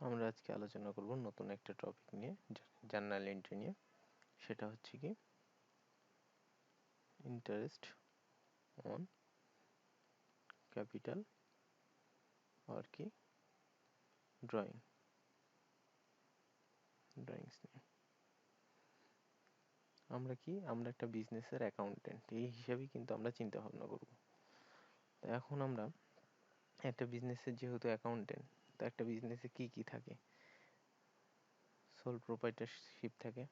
আমরা আজকে আলোচনা করব নতুন একটা টপিক নিয়ে, জার্নাল এন্ট্রি নিয়ে। সেটা হচ্ছে কি ইন্টারেস্ট অন ক্যাপিটাল আর কি ড্রয়িংস নিয়ে। আমরা একটা বিজনেসের অ্যাকাউন্টেন্ট, এই হিসাবেই কিন্তু আমরা চিন্তা ভাবনা করব। তো এখন আমরা একটা বিজনেসের যেহেতু অ্যাকাউন্টেন্ট, তো একটা বিজনেসে কি কি থাকে? সোল প্রোপ্রাইটারশিপ থাকে,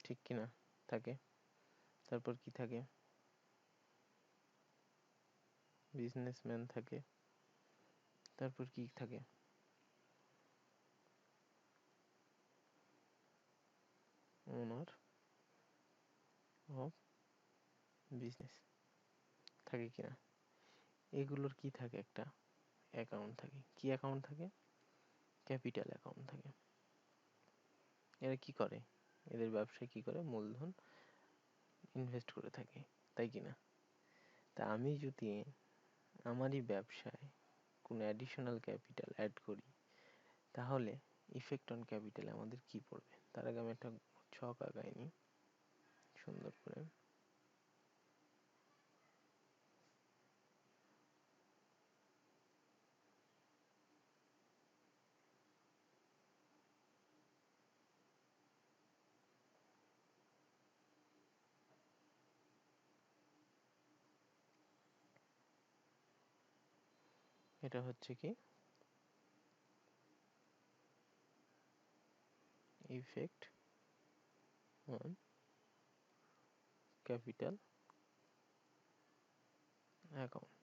ঠিক কিনা? থাকে। তারপর কি থাকে? বিজনেসম্যান থাকে। তারপর কি থাকে? ওনার অফ বিজনেস থাকে কিনা? এগুলোর কি থাকে? একটা অ্যাকাউন্ট থাকে। কি অ্যাকাউন্ট থাকে? ক্যাপিটাল অ্যাকাউন্ট থাকে। এরা কি করে? এদের ব্যবসায় কি করে? মূলধন ইনভেস্ট করে থাকে, তাই কিনা? তা আমি যদি আমারই ব্যবসায় কোনো অ্যাডিশনাল ক্যাপিটাল অ্যাড করি, তাহলে ইফেক্ট অন ক্যাপিটালে আমাদের কি পড়বে? তার আগে আমি একটা ছক আঁকাই নি সুন্দর করে। এটা হচ্ছে কি ইফেক্ট অন ক্যাপিটাল অ্যাকাউন্ট।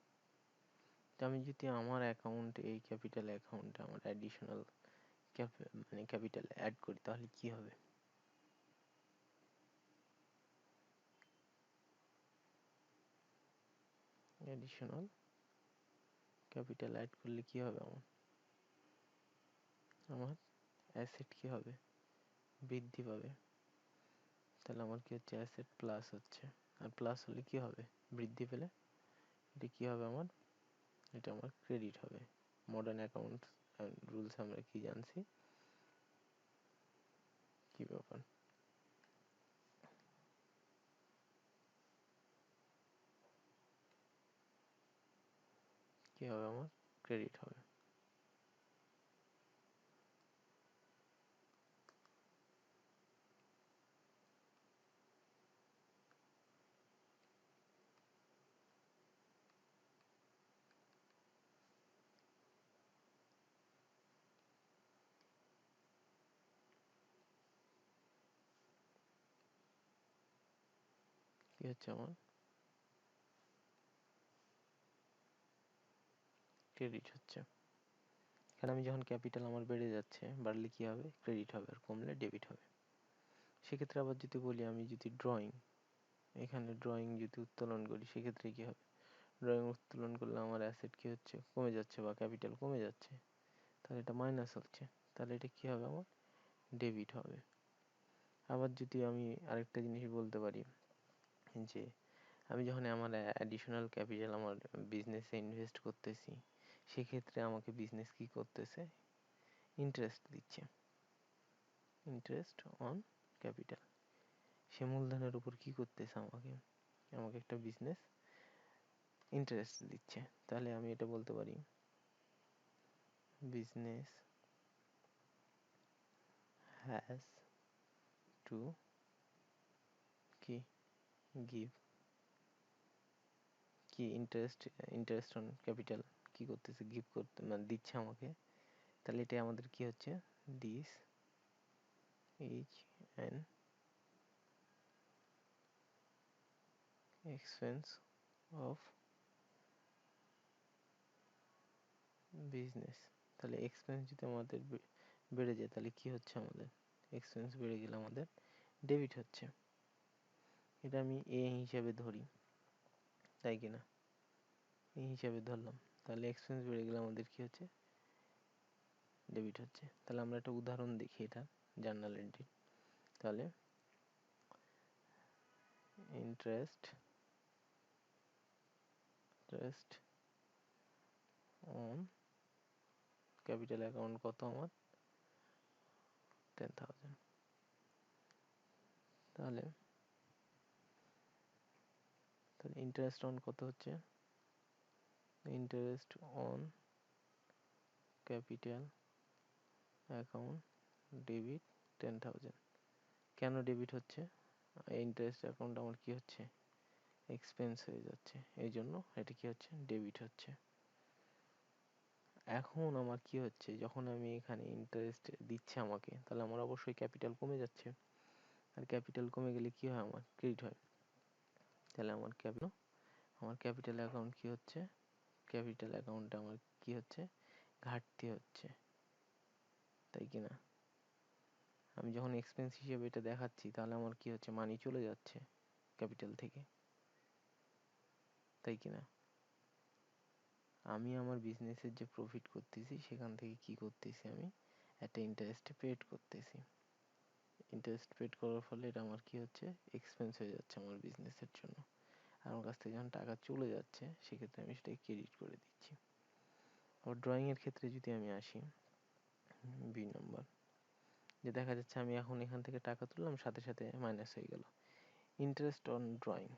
আমি যদি আমার অ্যাকাউন্টে, এই ক্যাপিটাল অ্যাকাউন্টে আমার অ্যাডিশনাল ক্যাপিটাল অ্যাড করি, তাহলে কি হবে? অ্যাডিশনাল ক্যাপিটাল অ্যাড করলে কি হবে? আমার অ্যাসেট কি হবে? বৃদ্ধি পাবে। তাহলে আমার কি হচ্ছে? অ্যাসেট প্লাস হচ্ছে। আর প্লাস হলে কি হবে? বৃদ্ধি পেলে এটা কি হবে আমার? এটা আমার ক্রেডিট হবে। মডার্ন অ্যাকাউন্ট রুলস আমরা কি জানছি? কি ব্যাপার? কি হবে? আমার ক্রেডিট হবে। কি হচ্ছে? আমার ক্রেডিট হচ্ছে। কারণ আমি যখন ক্যাপিটাল আমার বেড়ে যাচ্ছে, বাড়লে কি হবে? ক্রেডিট হবে, আর কমলে ডেবিট হবে। সেক্ষেত্রে আবার যদি বলি, আমি যদি এখানে ড্রয়িং যদি উত্তোলন করি, সেক্ষেত্রে কি হবে? ড্রয়িং উত্তোলন করলে আমার অ্যাসেট কি হচ্ছে? কমে যাচ্ছে, বা ক্যাপিটাল কমে যাচ্ছে। তাহলে এটা মাইনাস হচ্ছে। তাহলে এটা কি হবে? আমার ডেবিট হবে। আবার যদি আমি আরেকটা জিনিস বলতে পারি, যে আমি যখন আমার অ্যাডিশনাল ক্যাপিটাল আমার বিজনেসে ইনভেস্ট করতেছি, সেক্ষেত্রে আমাকে বিজনেস কি করতেছে? ইন্টারেস্ট দিচ্ছে। Interest on capital. সে মূলধনের উপর কি করতেছে? আমাকে একটা বিজনেস ইন্টারেস্ট দিচ্ছে। তাহলে আমি এটা বলতে পারি, বিজনেস হ্যাজ টু কি গিভ কি ইন্টারেস্ট অন ক্যাপিটাল কি করতেছে? গিভ করতে, মানে দিচ্ছে আমাকে। তাহলে এটা আমাদের কি হচ্ছে? This is an expense of business. তাহলে এক্সপেন্স যদি আমাদের বেড়ে যায়, তাহলে কি হচ্ছে? আমাদের এক্সপেন্স বেড়ে গেলে আমাদের ডেবিট হচ্ছে। এটা আমি এ হিসাবে ধরি, তাই কিনা? এই হিসাবে ধরলাম। তাহলে এক্সপেন্স বেড়ে গেলে আমাদের কি হচ্ছে? ডেবিট হচ্ছে। তাহলে আমরা একটা উদাহরণ দেখি এটা জার্নাল এন্ট্রি। তাহলে ইন্টারেস্ট অন ক্যাপিটাল অ্যাকাউন্ট কত আমার 10,000। তাহলে ইন্টারেস্ট অন কত হচ্ছে, interest on capital account debit 10,000। কেন ডেবিট হচ্ছে, ইন্টারেস্ট অ্যাকাউন্ট আমার কি হচ্ছে এক্সপেন্স হয়ে যাচ্ছে, এই জন্য এটা কি হচ্ছে ডেবিট হচ্ছে। এখন আমার কি হচ্ছে, যখন আমি এখানে ইন্টারেস্ট দিচ্ছে আমাকে, তাহলে আমার অবশ্যই ক্যাপিটাল কমে যাচ্ছে, আর ক্যাপিটাল কমে গেলে কি হয় আমার ক্রেডিট হয়। তাহলে আমার ক্যাপিটাল অ্যাকাউন্ট কি হচ্ছে, ক্যাপিটাল অ্যাকাউন্টে আমার কি হচ্ছে ঘাটতি হচ্ছে, তাই কি না? আমি যখন এক্সপেন্স হিসেবে এটা দেখাচ্ছি, তাহলে আমার কি হচ্ছে মানি চলে যাচ্ছে ক্যাপিটাল থেকে, তাই কি না? আমি আমার বিজনেসের যে প্রফিট করতেছি, সেখান থেকে কি করতেছি, আমি একটা ইন্টারেস্ট পেড করতেছি। ইন্টারেস্ট পেড করার ফলে এটা আমার কি হচ্ছে এক্সপেন্স হয়ে যাচ্ছে আমার বিজনেসের জন্য। আর আমার কাছ থেকে যখন টাকা চলে যাচ্ছে, সেক্ষেত্রে আমি সেটাকে ক্রেডিট করে দিচ্ছি। আবার ড্রয়িংয়ের ক্ষেত্রে যদি আমি আসি, বি নম্বর, যে দেখা যাচ্ছে আমি এখন এখান থেকে টাকা তুললাম, সাথে সাথে মাইনাস হয়ে গেল। ইন্টারেস্ট অন ড্রয়িং,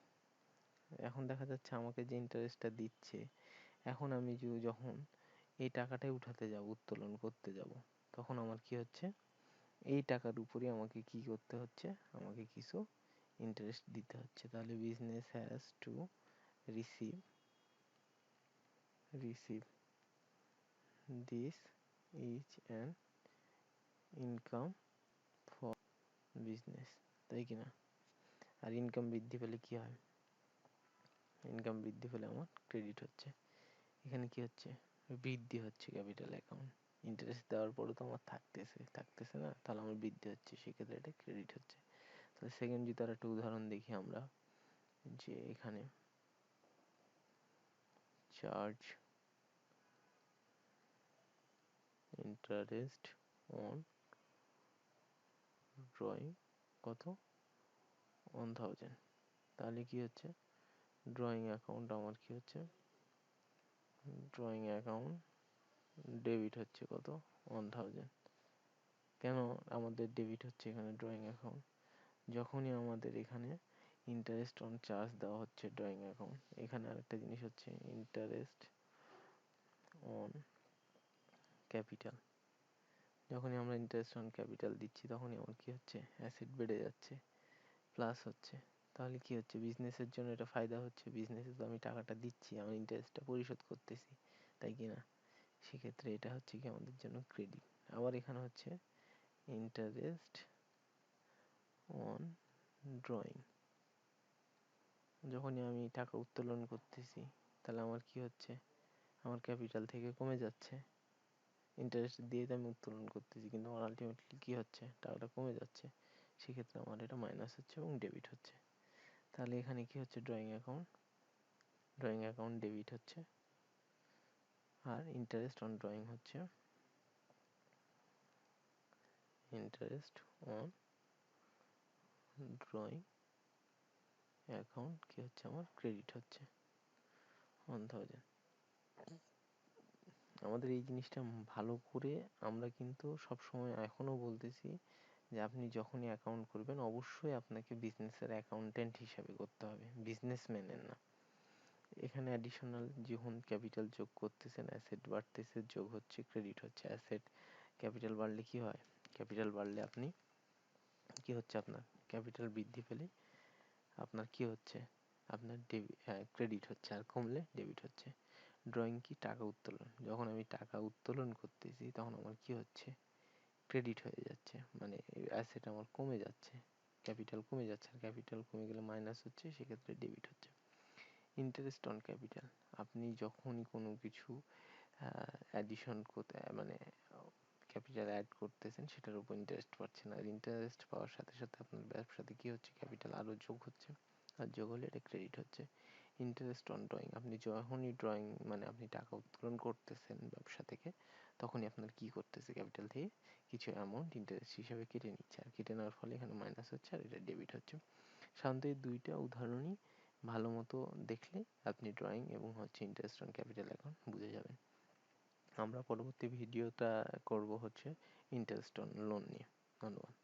এখন দেখা যাচ্ছে আমাকে যে ইন্টারেস্টটা দিচ্ছে, এখন আমি যখন এই টাকাটাই উঠাতে যাব, উত্তোলন করতে যাব, তখন আমার কি হচ্ছে এই টাকার উপরে আমাকে কি করতে হচ্ছে, আমাকে কিছু ইন্টারেস্ট দিতে হচ্ছে। তাহলে business has to receive this is an income for business, তাই কি না? আর ইনকাম বৃদ্ধি পেলে কি হয়, ইনকাম বৃদ্ধি পেলে আমার ক্রেডিট হচ্ছে। এখানে কি হচ্ছে বৃদ্ধি হচ্ছে ক্যাপিটাল অ্যাকাউন্ট, ইন্টারেস্ট দেওয়ার পরে তো আমার থাকতেছে না, তাহলে আমার বৃদ্ধি হচ্ছে, সেক্ষেত্রে এটা ক্রেডিট হচ্ছে। তাহলে সেকেন্ড যদি আর একটা উদাহরণ দেখি আমরা, যে এখানে চার্জ ইন্টারেস্ট অন ড্রয়িং কত 1,000। তাহলে কি হচ্ছে ড্রয়িং অ্যাকাউন্ট আমার কি হচ্ছে, ড্রয়িং অ্যাকাউন্ট ডেবিট হচ্ছে কত 1,000। কেন আমাদের ডেবিট হচ্ছে এখানে ড্রয়িং অ্যাকাউন্ট, যখনই আমাদের এখানে ইন্টারেস্ট অন চার্জ দেওয়া হচ্ছে ড্রয়িং অ্যাকাউন্ট, এখানে আরেকটা জিনিস হচ্ছে ইন্টারেস্ট অন ক্যাপিটাল, যখনই আমরা ইন্টারেস্ট অন ক্যাপিটাল দিচ্ছি, তখনই আমার কি হচ্ছে অ্যাসেট বেড়ে যাচ্ছে, প্লাস হচ্ছে। তাহলে কি হচ্ছে বিজনেসের জন্য এটা ফায়দা হচ্ছে, বিজনেসে তো আমি টাকাটা দিচ্ছি, আমার ইন্টারেস্টটা পরিশোধ করতেছি, তাই কি না? সেক্ষেত্রে এটা হচ্ছে কি আমাদের জন্য ক্রেডিট। আবার এখানে হচ্ছে ইন্টারেস্ট অন ড্রয়িং, যখনই আমি টাকা উত্তোলন করতেছি, তাহলে আমার কি হচ্ছে আমার ক্যাপিটাল থেকে কমে যাচ্ছে, ইন্টারেস্ট দিয়ে তো আমি উত্তোলন করতেছি, কিন্তু আমার আলটিমেটলি কি হচ্ছে টাকাটা কমে যাচ্ছে, সেক্ষেত্রে আমার এটা মাইনাস হচ্ছে এবং ডেবিট হচ্ছে। তাহলে এখানে কি হচ্ছে ড্রয়িং অ্যাকাউন্ট ডেবিট হচ্ছে, আর ইন্টারেস্ট অন ড্রয়িং হচ্ছে ইন্টারেস্ট অন ড্রয়িং অ্যাকাউন্ট কি হচ্ছে আমার ক্রেডিট হচ্ছে 1,000। আমাদের এই জিনিসটা ভালো করে আমরা কিন্তু সবসময় এখনো বলতেছি যে আপনি যখনই অ্যাকাউন্ট করবেন, অবশ্যই আপনাকে বিজনেসের অ্যাকাউন্টেন্ট হিসাবে করতে হবে, বিজনেসম্যানের না। এখানে অ্যাডিশনাল যখন ক্যাপিটাল যোগ করতেছেন, অ্যাসেট বাড়তেছে, যোগ হচ্ছে ক্রেডিট হচ্ছে। অ্যাসেট ক্যাপিটাল বাড়লে কি হয়, ক্যাপিটাল বাড়লে আপনি কি হচ্ছে আপনার ক্যাপিটাল বৃদ্ধি পেলে আপনার কি হচ্ছে আপনার ক্রেডিট হচ্ছে, আর কমলে ডেবিট হচ্ছে। ড্রয়িং কি টাকা উত্তোলন, যখন আমি টাকা উত্তোলন করতেছি, তখন আমার কি হচ্ছে ক্রেডিট হয়ে যাচ্ছে, মানে অ্যাসেট আমার কমে যাচ্ছে, ক্যাপিটাল কমে যাচ্ছে, আর ক্যাপিটাল কমে গেলে মাইনাস হচ্ছে, সেক্ষেত্রে ডেবিট হচ্ছে। ইন্টারেস্ট অন ক্যাপিটাল, আপনি যখনই কোনো কিছু অ্যাডিশন করতে মানে ক্যাপিটাল অ্যাড করতেছেন, সেটার উপর ইন্টারেস্ট পাচ্ছেন, আর ইন্টারেস্ট পাওয়ার সাথে সাথে আপনার ব্যবসাতে কি হচ্ছে ক্যাপিটাল আরও যোগ হচ্ছে, আর যোগ হলে এটা ক্রেডিট হচ্ছে। ইন্টারেস্ট অন ড্রয়িং, আপনি যখনই ড্রয়িং মানে আপনি টাকা উত্তোলন করতেছেন ব্যবসা থেকে, তখনই আপনার কি করতেছে ক্যাপিটাল থেকে কিছু অ্যামাউন্ট ইন্টারেস্ট হিসাবে কেটে নিচ্ছে, আর কেটে নেওয়ার ফলে এখানে মাইনাস হচ্ছে, আর এটা ডেবিট হচ্ছে। সাধারণত এই দুইটা উদাহরণই ভালো মতো দেখলে আপনি ড্রয়িং এবং হচ্ছে ইন্টারেস্ট অন ক্যাপিটাল অ্যাকাউন্ট বুঝে যাবেন। আমরা পরবর্তী ভিডিওটা করব হচ্ছে ইন্টারেস্ট লোন নিয়ে। ধন্যবাদ।